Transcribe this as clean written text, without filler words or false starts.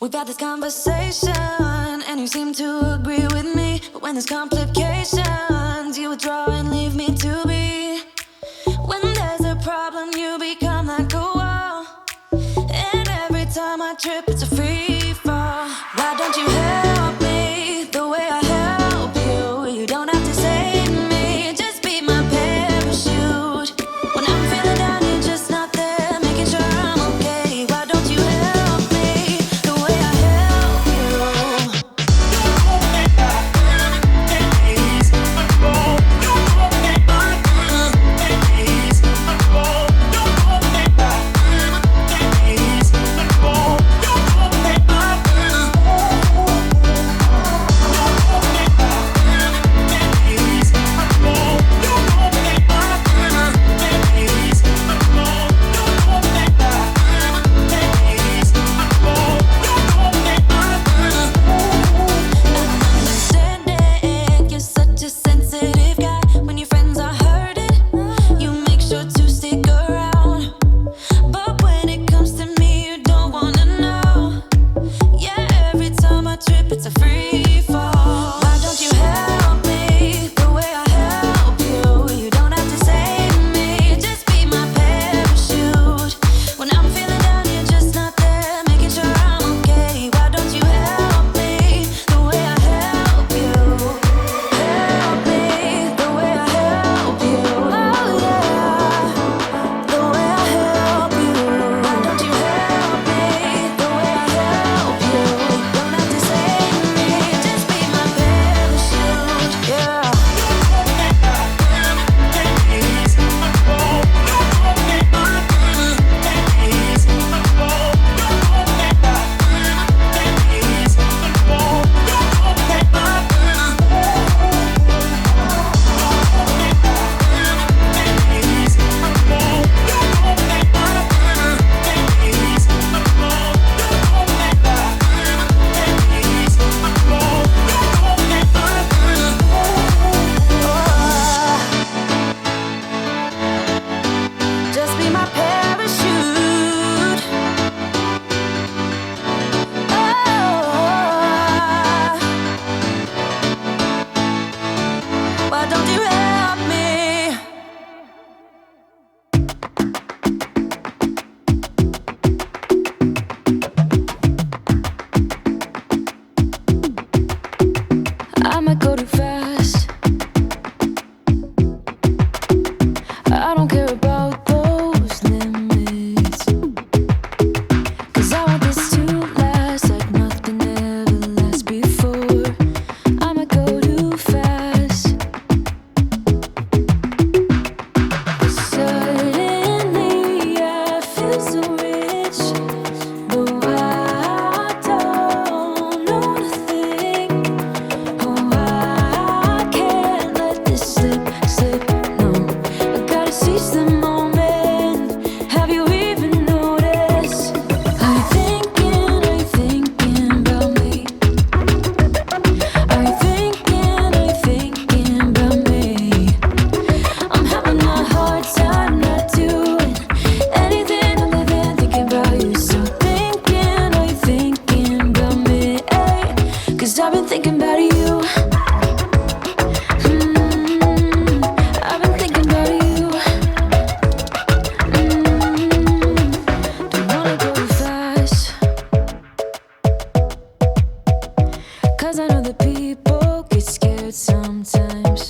We've had this conversation, and you seem to agree with me. But when there's complications, you withdraw and leave me to be. When there's a problem, you become like a wall. And every time I trip, it's a free fall. Why don't you help me the way I help you? You don't have to save me, just be my parachute. When I'm feeling down, you're just not there, making sure I'm okay. Why don't you help me the way I help you? It's a free fall. Why don't you help me the way I help you? You don't have to save me, just be my parachute. When I'm feeling down, you're just not there, making sure I'm okay. Why don't you help me the way I help you? Help me the way I help you. Oh yeah, the way I help you. Why don't you help me the way I help you? You don't have to save me, just be my parachute. Yeah. Just be my parachute. Oh, why don't you help me? I might go too fast. I don't care about those limits, 'cause I want this to last like nothing ever lasts before. I might go too fast. Suddenly I feel so rich, though I don't know nothing. Oh, I can't let this slip, no. I gotta seize the moment. Have you even noticed? Are you thinking about me? Are you thinking about me? I'm having a hard time not doing anything other than thinking about you. So are you thinking about me? 'Cause I've been thinking about you. I've been thinking about you. Don't wanna go fast, 'cause I know that people get scared sometimes.